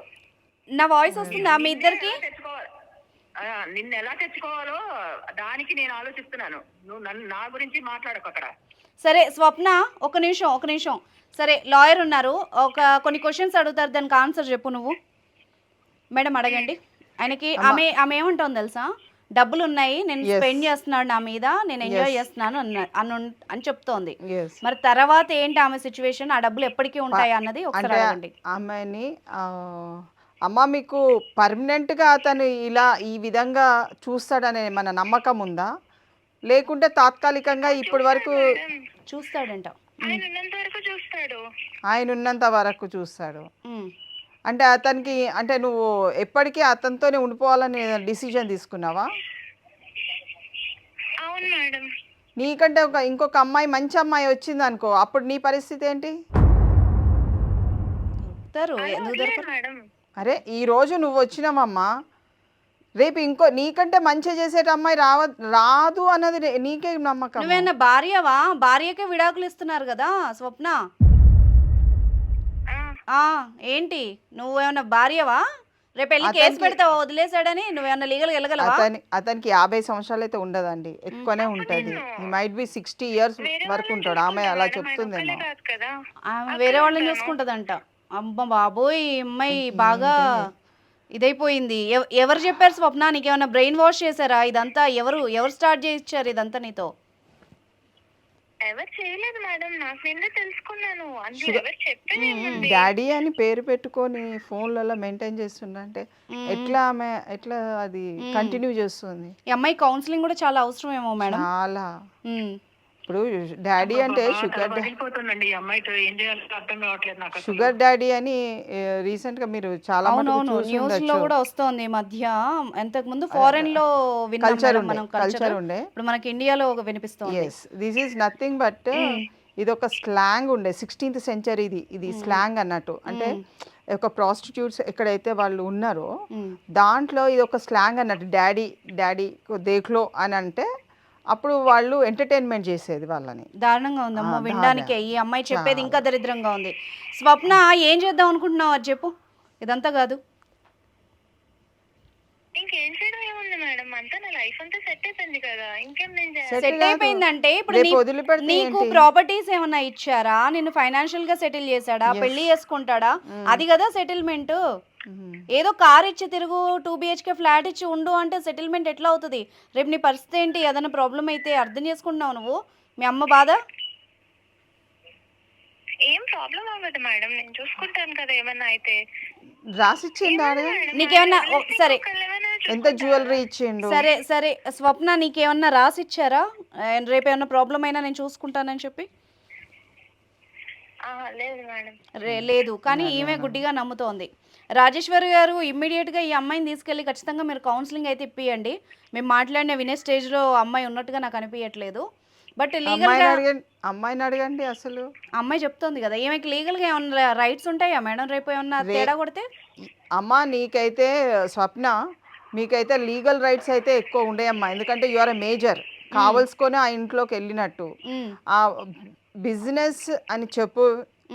నా వాయిస్ వస్తుందా మీ ఇద్దరికి? నిన్ను ఎలా తెచ్చుకోవాలో దానికి నేను ఆలోచిస్తున్నాను. నువ్వు నా గురించి మాట్లాడకు అక్కడ. సరే స్వప్న, ఒక నిమిషం. సరే లాయర్ ఉన్నారు, కొన్ని క్వశ్చన్స్ అడుగుతారు, దానికి ఆన్సర్ చెప్పు నువ్వు. మేడం అడగండి ఆయనకి. ఆమె ఏమంటుంది తెలుసా? డబ్బులు ఉన్నాయి, నేను స్పెండ్ చేస్తున్నాను నా మీద, నేను ఎంజాయ్ చేస్తున్నాను అని చెప్తోంది. మరి తర్వాత ఏంటి ఆమె సిచ్యువేషన్? ఆ డబ్బులు ఎప్పటికీ ఉంటాయి అన్నది ఒకసారి అడగండి ఆమెని. అమ్మ మీకు పర్మనెంట్గా అతను ఇలా ఈ విధంగా చూస్తాడనే మన నమ్మకం ఉందా, లేకుంటే తాత్కాలికంగా ఇప్పటి వరకు చూస్తాడంట? ఆయన ఉన్నంత వరకు చూస్తాడు. ఆయన ఉన్నంత వరకు చూస్తాడు అంటే అతనికి, అంటే నువ్వు ఎప్పటికీ అతనితోనే ఉండిపోవాలని డిసిజన్ తీసుకున్నావా? అవును మేడం. నీకంటే ఇంకొక అమ్మాయి, మంచి అమ్మాయి వచ్చింది అనుకో, అప్పుడు నీ పరిస్థితి ఏంటి? మేడం అరే ఈ రోజు నువ్వు వచ్చినావమ్మా, రేపు నీకంటే మంచి చేసేట అమ్మాయి రాదు అన్నది నీకే నమ్మకం. నువ్వేనా భార్యవా? భార్యకే విడాకులు ఇస్తున్నారు కదా స్వప్న. ఏంటి నువ్వేమన్నా భార్యవా? రేపు వెళ్ళి కేసు పెడతావా వదిలేసాడని? నువ్వేమన్నా లీగల్గా వెళ్ళగలవా? అతనికి 50 సంవత్సరాలు అయితే ఉండదండి, ఎక్కువనే ఉంటుంది. మైట్ బి 60 years వరకు ఉంటాడు. ఆమె అలా చెప్తుందేమో. ఆమె వేరే వాళ్ళని చూసుకుంటదంట. అమ్మ బాబోయ్, అమ్మాయి బాగా ఇదైపోయింది. ఎవరు చెప్పారు స్వప్న? నీకేమన్నా బ్రెయిన్ వాష్ చేశారా? ఇదంతా ఎవరు స్టార్ట్ చేయించారు ఇదంతా నీతో? ఎవరు చేయలేదు మేడం, నాకు నిన్నే తెలుసుకున్నాను. అందులో ఎవరు చెప్పేది? డాడీ అని పేరు పెట్టుకొని ఫోన్లలో మెయింటైన్ చేస్తుండే ఎట్లా ఆమె అది కంటిన్యూ చేస్తుంది? ఈ అమ్మాయి కౌన్సిలింగ్ కూడా చాలా అవసరమేమో మేడం. చాలా. ఇప్పుడు డాడీ అంటే షుగర్ డాడీ అని రీసెంట్ గా మీరు చాలా న్యూస్ లో కూడా వస్తోంది ఈ మధ్య. ఇంతకు ముందు ఫారెన్ లో కల్చర్ ఉండే, ఇప్పుడు మనకి ఇండియాలో వినిపిస్తుంది. దిస్ ఈజ్ నథింగ్ బట్ ఇది ఒక స్లాంగ్ ఉండే 16th century. ఇది స్లాంగ్ అన్నట్టు. అంటే ఒక ప్రాస్టిట్యూట్స్ ఎక్కడైతే వాళ్ళు ఉన్నారో దాంట్లో ఇది ఒక స్లాంగ్ అన్నట్టు. డాడీ దేఖ్లో అని అంటే అప్పుడు వాళ్ళు ఎంటర్టైన్మెంట్ చేసేది వాళ్ళని. దారుణంగా ఉందమ్మో వినడానికే. ఈ అమ్మాయి చెప్పేది ఇంకా దరిద్రంగా ఉంది. స్వప్న ఏం చేద్దాం అనుకుంటున్నావు అది చెప్పు. ఇదంతా కాదు, ఇంకేం చేయడం ఏముంది మేడం, అంతా నా లైఫ్ అంతా సెట్ అయిపోయింది కదా, ఇంకేం నేను సెట్ అయిపోయిందంటే ఇప్పుడు నీకు ప్రాపర్టీస్ ఏమన్నా ఇచ్చారా? నిన్ను ఫైనాన్షియల్ గా సెటిల్ చేశాడా? పెళ్లి చేసుకుంటాడా? అది కదా సెటిల్మెంట్. ఏదో కార్ ఇచ్చి తిరుగు, 2 BHK ఫ్లాట్ ఇచ్చి ఉండు అంటే సెటిల్మెంట్ ఎట్లా అవుతుంది? రేపు నీ పరిస్థితి ఏంటి? ఏదైనా ప్రాబ్లం అయితే అర్థం చేసుకుంటున్నావు నువ్వు? మీ అమ్మ బాధ? ఏం ప్రాబ్లం అవ్వదు మేడం, నేను చూసుకుంటాను కదా. ఏమన్నా అయితే రాసిచ్చిందా? నీకేమన్నా సరే ఎంత జ్యువెలరీ ఇచ్చిండు? సరే స్వప్న నీకేమన్నా రాసిచ్చారా? రేపు ఏమన్నా ప్రాబ్లం అయినా నేను చూసుకుంటానని చెప్పి? లేదు మేడం. లేదు, కానీ ఈమె గుడ్డిగా నమ్ముతోంది. రాజేశ్వరి గారు ఇమ్మీడియట్గా ఈ అమ్మాయిని తీసుకెళ్ళి ఖచ్చితంగా మీరు కౌన్సిలింగ్ అయితే ఇప్పియండి. మేము మాట్లాడిన వినే స్టేజ్లో అమ్మాయి ఉన్నట్టుగా నాకు అనిపించట్లేదు. బట్ అమ్మాయిని లీగల్గా అడగండి, అమ్మాయిని అడగండి అసలు. అమ్మాయి చెప్తోంది కదా, ఈమెకి లీగల్గా ఏమన్నా రైట్స్ ఉంటాయా మేడం రేపు ఏమన్నా రే తేడా కొడితే? అమ్మ నీకైతే స్వప్న, మీకైతే లీగల్ రైట్స్ అయితే ఎక్కువ ఉండేయమ్మా. ఎందుకంటే యు ఆర్ ఎ మేజర్. కావలసుకొని ఆ ఇంట్లోకి వెళ్ళినట్టు. ఉమ్, ఆ బిజినెస్ అని చెప్పు,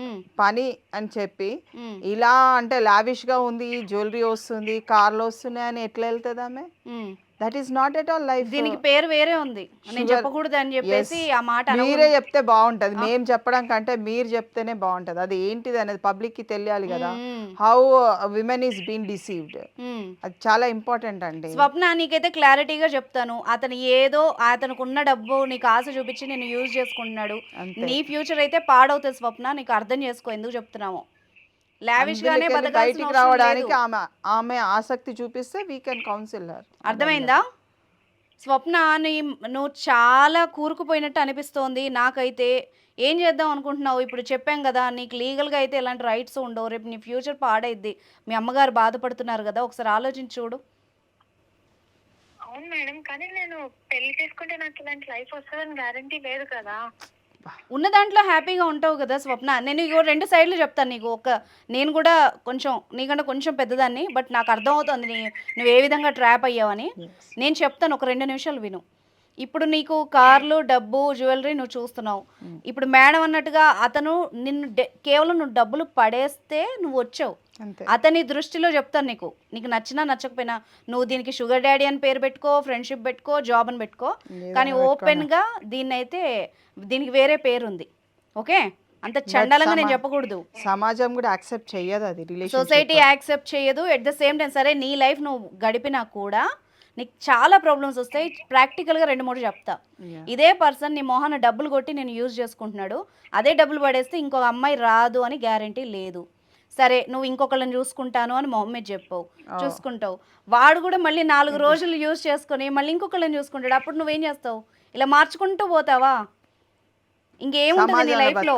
ఉమ్, పని అని చెప్పి ఉమ్, ఇలా అంటే లావిష్గా ఉంది, జ్యువెలరీ వస్తుంది, కార్లు వస్తున్నాయి అని ఎట్లా వెళ్తుంది ఆమె? Um. That is not at all life. దీనికి పేరు వేరే ఉంది, నేను షుగర్, చెప్పకూడదు అని ఎస్, చెప్పేసి ఆ మాట మీరే అనకూడదు. చెప్తే బాగుంటుంది. ఆ, మేము చెప్పడం కంటే మీరు చెప్తేనే బాగుంటుంది. అది ఏంటిది అనేది పబ్లిక్కి తెలియాలి కదా. Um, how women is been deceived, um. అది చాలా ఇంపార్టెంట్ అండి. స్వప్న నీకైతే క్లారిటీగా చెప్తాను, అతను ఏదో అతనికి ఉన్న డబ్బు నీకు ఆశ చూపించి నేను యూజ్ చేసుకుంటున్నాడు. అంతే. నీ ఫ్యూచర్ అయితే పాడవుతుంది స్వప్న, నీకు అర్థం చేసుకో ఎందుకు చెప్తున్నాము. లావిష్గానే అందులోకెళ్ళి బతకాల్సిన బయటికి అవసరం లేదు. రావడానికి ఆమె ఆమె ఆసక్తి చూపిస్తే వీ కెన్ కౌన్సిల్ హర్. అర్థమైందా స్వప్న? నువ్వు చాలా కూరుకుపోయినట్టు అనిపిస్తోంది నాకైతే. ఏం చేద్దాం అనుకుంటున్నావు? ఇప్పుడు చెప్పాం కదా, నీకు లీగల్గా అయితే ఎలాంటి రైట్స్ ఉండవు, రేపు నీ ఫ్యూచర్ పాడైద్ది. మీ అమ్మగారు బాధపడుతున్నారు కదా, ఒకసారి ఆలోచించి చూడు. అవును మేడం, కానీ నేను పెళ్లి చేసుకుంటే నాకు ఇలాంటి లైఫ్ వస్తుందని గ్యారంటీ లేదు కదా. ఉన్న దాంట్లో హ్యాపీగా ఉంటావు కదా స్వప్న. నేను ఇగో రెండు సైడ్లు చెప్తాను నీకు. నేను కూడా కొంచెం నీకంటే కొంచెం పెద్దదాన్ని, బట్ నాకు అర్థమవుతుంది నువ్వు ఏ విధంగా ట్రాప్ అయ్యావని. నేను చెప్తాను, ఒక 2 నిమిషాలు విను. ఇప్పుడు నీకు కార్లు, డబ్బు, జ్యువెలరీ నువ్వు చూస్తున్నావు. ఇప్పుడు మేడం అన్నట్టుగా అతను నిన్ను కేవలం నువ్వు డబ్బులు పడేస్తే నువ్వు వచ్చావు. అంతే. అతని దృష్టిలో చెప్తాను నీకు నచ్చినా నచ్చకపోయినా, నువ్వు దీనికి షుగర్ డాడీ అని పేరు పెట్టుకో, ఫ్రెండ్షిప్ పెట్టుకో, జాబ్ అని పెట్టుకో, కానీ ఓపెన్గా దీనికి వేరే పేరు ఉంది. ఓకే, అంత చండాలంగా నేను చెప్పకూడదు. సమాజం కూడా యాక్సెప్ట్ చెయ్యదు అది, రిలేషన్. సొసైటీ యాక్సెప్ట్ చేయదు. ఎట్ ద సేమ్ టైం సరే నీ లైఫ్ నువ్వు గడిపినా కూడా నీకు చాలా ప్రాబ్లమ్స్ వస్తాయి. ప్రాక్టికల్గా 2-3 చెప్తా. ఇదే పర్సన్ నీ మొహాన డబ్బులు కొట్టి నేను యూజ్ చేసుకుంటున్నాడు, అదే డబ్బులు పడేస్తే ఇంకొక అమ్మాయి రాదు అని గ్యారంటీ లేదు. సరే నువ్వు ఇంకొకళ్ళని చూసుకుంటాను అని మొహమ్మద్ చెప్పావు, చూసుకుంటావు. వాడు కూడా మళ్ళీ 4 రోజులు యూజ్ చేసుకొని మళ్ళీ ఇంకొకళ్ళని చూసుకుంటాడు. అప్పుడు నువ్వేం చేస్తావు? ఇలా మార్చుకుంటూ పోతావా? ఇంకేముంటుంది నీ లైఫ్లో?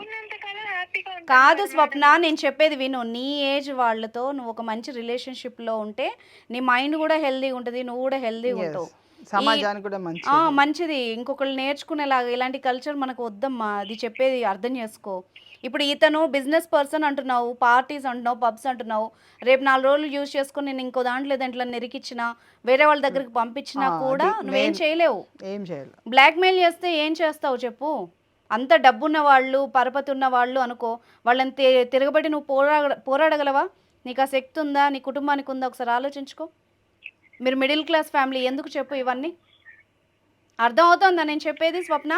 ఉన్నంతకాలం హ్యాపీగా ఉంటాను. కాదు స్వప్న, నేను చెప్పేది విను. నీ ఏజ్ వాళ్ళతో నువ్వు ఒక మంచి రిలేషన్షిప్లో ఉంటే నీ మైండ్ కూడా హెల్దీగా ఉంటుంది, నువ్వు కూడా హెల్దీగా ఉంటావు. సమాజానికి కూడా మంచి. మంచిది. ఇంకొకళ్ళు నేర్చుకునేలాగా ఇలాంటి కల్చర్ మనకు వద్దమ్మా. అది చెప్పేది అర్థం చేసుకో. ఇప్పుడు ఇతను బిజినెస్ పర్సన్ అంటున్నావు, పార్టీస్ అంటున్నావు, పబ్స్ అంటున్నావు. రేపు 4 రోజులు యూజ్ చేసుకుని నేను ఇంకో దాంట్లో దాంట్లో నిరికిచ్చినా, వేరే వాళ్ళ దగ్గరికి పంపించినా కూడా నువ్వేం చేయలేవు. ఏం చేయాలి? బ్లాక్మెయిల్ చేస్తే ఏం చేస్తావు చెప్పు? అంత డబ్బున్న వాళ్ళు, పరపతి ఉన్న వాళ్ళు అనుకో, వాళ్ళని తిరగబడి నువ్వు పోరాడగలవా? నీకు ఆ శక్తి ఉందా? నీ కుటుంబానికి ఉందా? ఒకసారి ఆలోచించుకో. మీరు మిడిల్ క్లాస్ ఫ్యామిలీ, ఎందుకు చెప్పు ఇవన్నీ? అర్థం అవుతుందా నేను చెప్పేది స్వప్న?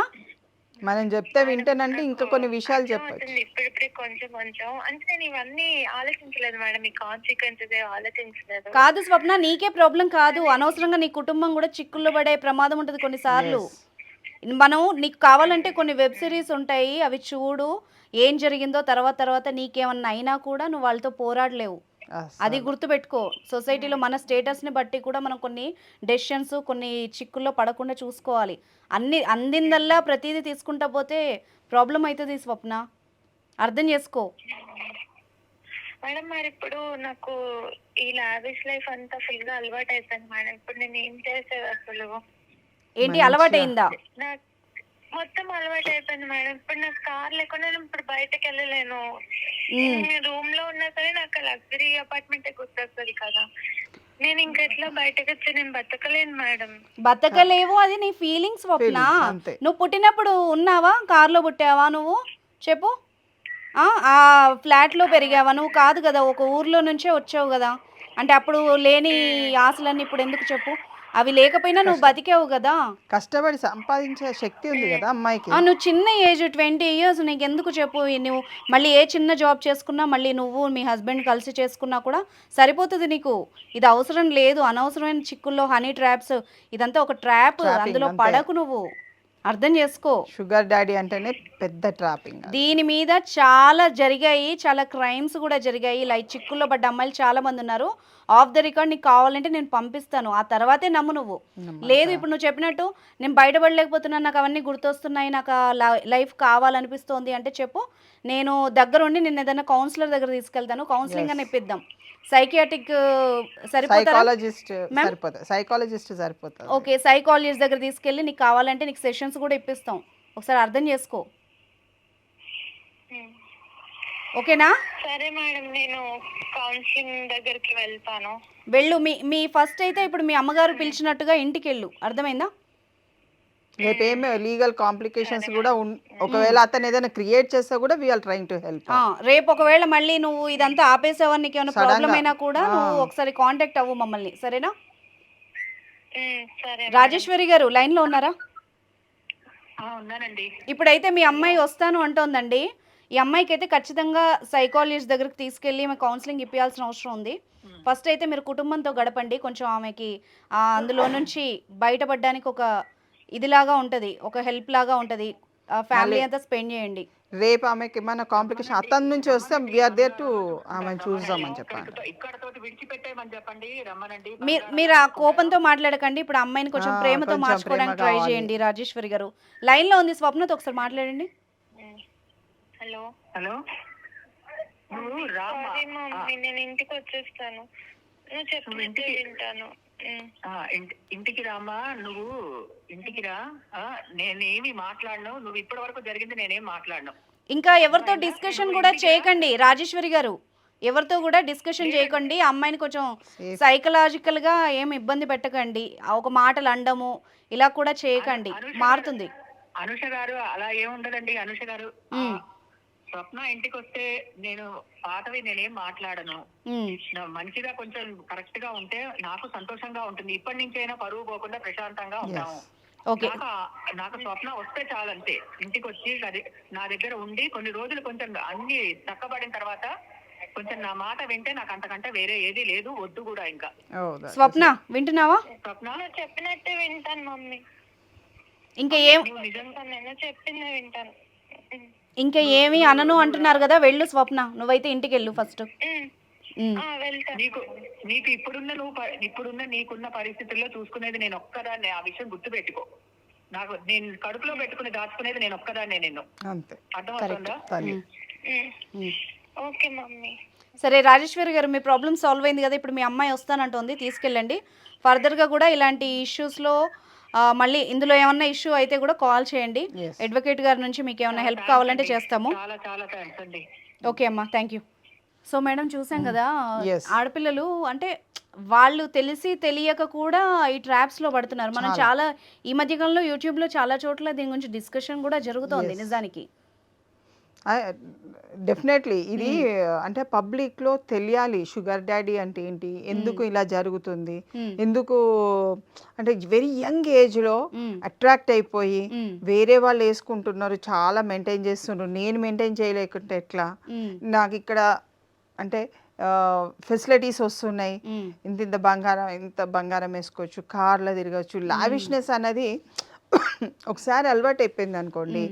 మనం చెప్తే వింటేనంటే ఇంకా కొన్ని విషయాలు చెప్పచ్చు. ఇప్పుడిప్పుడే కొంచెం కొంచెం అంటే నేను ఇవన్నీ ఆలోచించలేదు మేడం, ఈ కాన్సిక్వెన్సెస్ ఆలోచించలేదు. కాదు స్వప్న, నీకే ప్రాబ్లం కాదు, అనవసరంగా నీ కుటుంబం కూడా చిక్కుల్లో పడే ప్రమాదం ఉంటుంది కొన్నిసార్లు. నీకు కావాలంటే కొన్ని వెబ్ సిరీస్ ఉంటాయి, అవి చూడు. ఏం జరిగిందో తర్వాత నీకేమన్నా అయినా కూడా నువ్వు వాళ్ళతో పోరాడలేవు. అది గుర్తుపెట్టుకో. సొసైటీలో మన స్టేటస్ని బట్టి కూడా మనం కొన్ని డెసిషన్స్, కొన్ని చిక్కుల్లో పడకుండా చూసుకోవాలి. అందిందల్లా ప్రతిదీ తీసుకుంటా పోతే ప్రాబ్లం అవుతుంది స్వప్న, అర్థం చేసుకో. మేడం మరి ఇప్పుడు నాకు ఈ లావిష్ లైఫ్ అంతా ఫుల్ గా అలవాటు అయిపోయింది మేడం. ఇప్పుడు నేను ఏం చేసేది అసలు? ఏంటి అలవాటైందా? నాకు మొత్తం అలవాటు అయిపోయింది మేడం. ఇప్పుడు నాకు కార్ లేకుండా నేను ఇప్పుడు బయటకు వెళ్ళలేను. రూమ్ లో ఉన్నా సరే నాకు లగ్జరీ అపార్ట్మెంట్ గుర్తొస్తుంది కదా. నేను ఇంకెట్లా బయటకు వచ్చి నేను బతకలేను మేడం. బతకలేవు, అది నీ ఫీలింగ్స్ స్వప్న. నువ్వు పుట్టినప్పుడు ఉన్నావా? కార్లో పుట్టావా నువ్వు? చెప్పు. ఆ ఫ్లాట్లో పెరిగావా? నువ్వు కాదు కదా, ఒక ఊర్లో నుంచే వచ్చావు కదా. అంటే అప్పుడు లేని ఆశలన్నీ ఇప్పుడు ఎందుకు చెప్పు? అవి లేకపోయినా నువ్వు బతికావు కదా. కష్టపడి సంపాదించే శక్తి ఉంది కదా అమ్మాయికి. నువ్వు చిన్న ఏజ్ 20 years, నీకు ఎందుకు చెప్పు? నువ్వు మళ్ళీ ఏ చిన్న జాబ్ చేసుకున్నా, మళ్ళీ నువ్వు మీ హస్బెండ్ కలిసి చేసుకున్నా కూడా సరిపోతుంది నీకు. ఇది అవసరం లేదు. అనవసరమైన చిక్కుల్లో హనీ ట్రాప్స్, ఇదంతా ఒక ట్రాప్, అందులో పడకు నువ్వు. అర్థం చేసుకో. షుగర్ డాడీ అంటేనే పెద్ద ట్రాపింగ్. దీని మీద చాలా జరిగాయి, చాలా క్రైమ్స్ కూడా జరిగాయి. లైక్ చిక్కుల్లో పడ్డ అమ్మాయిలు చాలా మంది ఉన్నారు. ఆఫ్ ద రికార్డ్ నీకు కావాలంటే నేను పంపిస్తాను, ఆ తర్వాతే నమ్ము నువ్వు. లేదు ఇప్పుడు నువ్వు చెప్పినట్టు నేను బయటపడలేకపోతున్నాను, నాకు అవన్నీ గుర్తొస్తున్నాయి, నాకు ఆ లైఫ్ కావాలనిపిస్తోంది అంటే చెప్పు, నేను దగ్గరుండి నిన్ను ఏదైనా కౌన్సిలర్ దగ్గర తీసుకెళ్తాను, కౌన్సిలింగ్ అని ఇప్పిద్దాం. సైకియాట్రిక్ సరిపోతారా? సైకాలజిస్ట్ సరిపోతుంది. ఓకే, సైకాలజిస్ట్ దగ్గర తీసుకెళ్ళి నీకు కావాలంటే నీకు సెషన్స్ కూడా ఇప్పిస్తాం. ఒకసారి అర్థం చేసుకో, ఓకేనా? సరే మేడం, నేను కౌన్సిలింగ్ దగ్గరికి వెళ్తాను. వెళ్ళు. మీ ఫస్ట్ అయితే ఇప్పుడు మీ అమ్మగారు పిలిచినట్టుగా ఇంటికి వెళ్ళు, అర్థమైందా? రేపేమి లీగల్ కాంప్లికేషన్స్ కూడా ఒకవేళ అతను ఏదైనా క్రియేట్ చేస్తే కూడా వీఆర్ ట్రైంగ్ టు హెల్ప్. రేపు ఒకవేళ మళ్ళీ నువ్వు ఇదంతా ఆపేసావని నీకు ఏమైనా ప్రాబ్లం అయినా కూడా నువ్వు ఒకసారి కాంటాక్ట్ అవ్వు మమ్మల్ని, సరేనా? సరే. రాజేశ్వరి గారు లైన్లో ఉన్నారా? ఉన్నానండి. ఇప్పుడైతే మీ అమ్మాయి వస్తాను అంటోందండి. ఈ అమ్మాయికి అయితే ఖచ్చితంగా సైకాలజిస్ట్ దగ్గరికి తీసుకెళ్ళి ఆమె కౌన్సిలింగ్ ఇప్పించాల్సిన అవసరం ఉంది. ఫస్ట్ అయితే మీరు కుటుంబంతో గడపండి, కొంచెం ఆమెకి అందులో నుంచి బయటపడడానికి ఒక ఇదిలాగా ఉంటుంది, ఒక హెల్ప్ లాగా ఉంటుంది. ఫ్యామిలీ అంతా స్పెండ్ చేయండి. రేపు ఆమెకి ఏమైనా కాంప్లికేషన్ అతని నుంచి వస్తే వీఆర్ దేర్ టు ఆమె చూద్దామని చెప్పండి. మీరు ఆ కోపంతో మాట్లాడకండి. ఇప్పుడు అమ్మాయిని కొంచెం ప్రేమతో మార్చుకోవడానికి ట్రై చేయండి. రాజేశ్వరి గారు లైన్లో ఉంది, స్వప్నతో ఒకసారి మాట్లాడండి. హలో హలో, నేను ఇంటికి వచ్చేస్తాను, నువ్వు చెప్పినట్టు వింటాను. ఇంటికి రామా, నువ్వు ఇంటికి రా. నేనేమి మాట్లాడను, నువ్వు ఇప్పటి వరకు జరిగింది నేనేం మాట్లాడను. ఇంకా ఎవరితో డిస్కషన్ కూడా చేయకండి రాజేశ్వరి గారు, ఎవరితో కూడా డిస్కషన్ చేయకండి. అమ్మాయిని కొంచెం సైకలాజికల్ గా ఏం ఇబ్బంది పెట్టకండి, ఒక మాటలు అండము ఇలా కూడా చేయకండి, మారుతుంది. అనుష గారు అలా ఏముండదండి. అనుష గారు, స్వప్న ఇంటికి వస్తే నేను పాతవి నేనేం మాట్లాడను. మంచిగా కొంచెం కరెక్ట్ గా ఉంటే నాకు సంతోషంగా ఉంటుంది. ఇప్పటి నుంచి అయినా పరువు పోకుండా ప్రశాంతంగా ఉంటాము. నాకు స్వప్న వస్తే చాలంతే. ఇంటికి వచ్చి నా దగ్గర ఉండి కొన్ని రోజులు కొంచెం అన్ని చక్కబడిన తర్వాత కొంచెం నా మాట వింటే నాకు అంతకంటే వేరే ఏది లేదు, వద్దు కూడా. ఇంకా స్వప్న వింటున్నావా? స్వప్న చెప్పినట్టే వింటాను మమ్మీ. ఇంకా ఏం నేను చెప్పిందే వింటాను. ఇంకా ఏమి అనను అంటున్నారు కదా, వెళ్ళు స్వప్న, నువ్వైతే ఇంటికి వెళ్ళు ఫస్ట్. నీకు ఇప్పుడున్న నీకున్న పరిస్థితుల్లో చూసుకునేది నేను ఒక్కదాన్నే. ఆ విషయం గుర్తు పెట్టుకో. నేను కడుపులో పెట్టుకుని దాచుకునేది నేను ఒక్కదాన్నే. నిన్ను అర్థమవుతుందా? Okay mummy. సరే రాజేశ్వరి గారు, మీ ప్రాబ్లమ్ సాల్వ్ అయింది కదా. ఇప్పుడు మీ అమ్మాయి వస్తానంటోంది, తీసుకెళ్ళండి. ఫర్దర్గా కూడా ఇలాంటి ఇష్యూస్లో మళ్ళీ ఇందులో ఏమన్నా ఇష్యూ అయితే కూడా కాల్ చేయండి. అడ్వకేట్ గారి నుంచి మీకు ఏమైనా హెల్ప్ కావాలంటే చేస్తాము. ఓకే అమ్మా, థ్యాంక్ యూ. సో మేడం, చూసాం కదా ఆడపిల్లలు అంటే వాళ్ళు తెలిసి తెలియక కూడా ఈ ట్రాప్స్లో పడుతున్నారు. మనం చాలా ఈ మధ్యకాలంలో యూట్యూబ్లో చాలా చోట్ల దీని గురించి డిస్కషన్ కూడా జరుగుతోంది. నిజానికి డెఫినెట్లీ ఇది అంటే పబ్లిక్లో తెలియాలి షుగర్ డాడీ అంటే ఏంటి, ఎందుకు ఇలా జరుగుతుంది, ఎందుకు అంటే వెరీ యంగ్ ఏజ్లో అట్రాక్ట్ అయిపోయి వేరే వాళ్ళు వేసుకుంటున్నారు, చాలా మెయింటైన్ చేస్తున్నారు. నేను మెయింటైన్ చేయలేకుంటే ఎట్లా, నాకు ఇక్కడ అంటే ఫెసిలిటీస్ వస్తున్నాయి, ఇంత బంగారం వేసుకోవచ్చు, కార్లో తిరగచ్చు, లావిష్నెస్ అనేది ఒకసారి అలవాటు అయిపోయింది అనుకోండి,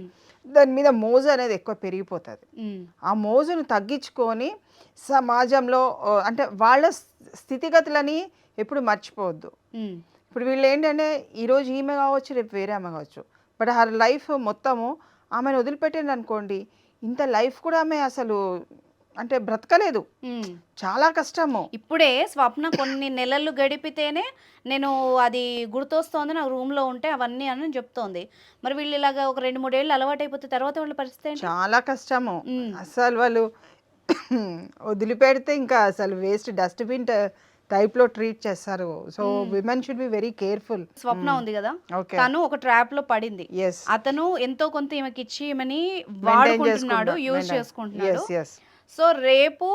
దాని మీద మోజు అనేది ఎక్కువ పెరిగిపోతుంది. ఆ మోజును తగ్గించుకొని సమాజంలో అంటే వాళ్ళ స్థితిగతులని ఎప్పుడు మర్చిపోవద్దు. ఇప్పుడు వీళ్ళు ఏంటంటే ఈరోజు ఈమె కావచ్చు, రేపు వేరే ఆమె కావచ్చు, బట్ ఆ లైఫ్ మొత్తము ఆమెను వదిలిపెట్టింది అనుకోండి, ఇంత లైఫ్ కూడా ఆమె అసలు అంటే బ్రతకలేదు, చాలా కష్టము. ఇప్పుడే స్వప్న కొన్ని నెలలు గడిపితేనే నేను అది గుర్తొస్తోంది, నాకు రూమ్లో ఉంటే అవన్నీ అని చెప్తోంది. మరి వీళ్ళు ఇలాగా ఒక 2-3 ఏళ్ళు అలవాటు అయిపోతే తర్వాత వాళ్ళ పరిస్థితి చాలా కష్టము. అసలు వాళ్ళు వదిలిపెడితే ఇంకా అసలు వేస్ట్ డస్ట్బిన్ టైప్లో ట్రీట్ చేస్తారు. So women should be very careful. Swapna ఉంది కదా, తను ఒక ట్రాప్ లో పడింది. అతను ఎంతో కొంత ఈమెకి ఇచ్చి ఈమెని వాడుకుంటున్నాడు, యూజ్ చేసుకుంటున్నాడు. సో రేపు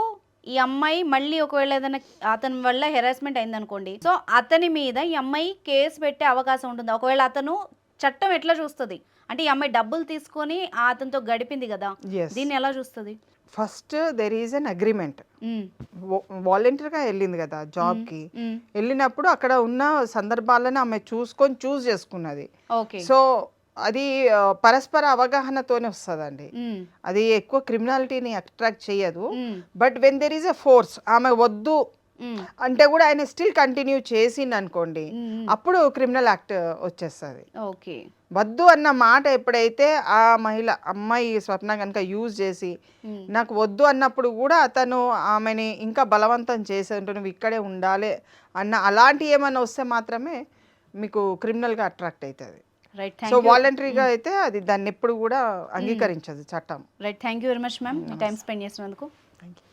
ఈ అమ్మాయి మళ్ళీ ఒకవేళ ఏదైనా అతని వల్ల హెరాస్మెంట్ అయిందనుకోండి, సో అతని మీద ఈ అమ్మాయి కేసు పెట్టే అవకాశం ఉంటుంది. ఒకవేళ అతను చట్టం ఎట్లా చూస్తుంది అంటే ఈ అమ్మాయి డబ్బులు తీసుకొని అతనితో గడిపింది కదా, దీన్ని ఎలా చూస్తుంది? First there is an agreement. వాలంటీర్గా వెళ్ళింది కదా జాబ్కి, వెళ్ళినప్పుడు అక్కడ ఉన్న సందర్భాలను ఆమె చూసుకొని చూస్ చేసుకున్నది. సో అది పరస్పర అవగాహనతోనే వస్తుందండి. అది ఎక్కువ క్రిమినాలిటీని అట్రాక్ట్ చేయదు. But when there is a force, ఆమె వద్దు అంటే కూడా ఆయన స్టిల్ కంటిన్యూ చేసిండు అనుకోండి, అప్పుడు క్రిమినల్ యాక్ట్ వచ్చేస్తుంది. ఓకే. వద్దు అన్న మాట ఎప్పుడైతే ఆ అమ్మాయి స్వప్న కనుక యూజ్ చేసి నాకు వద్దు అన్నప్పుడు కూడా అతను ఆమెని ఇంకా బలవంతం చేసే నువ్వు ఇక్కడే ఉండాలి అన్న అలాంటి ఏమైనా వస్తే మాత్రమే మీకు క్రిమినల్గా అట్రాక్ట్ అవుతుంది. రైట్. సో వాలంటరీగా అయితే అది దాన్ని ఎప్పుడు కూడా అంగీకరించదు చట్టం. Right. Thank you very much ma'am, మీ టైం స్పెండ్ చేసినందుకు. Thank you.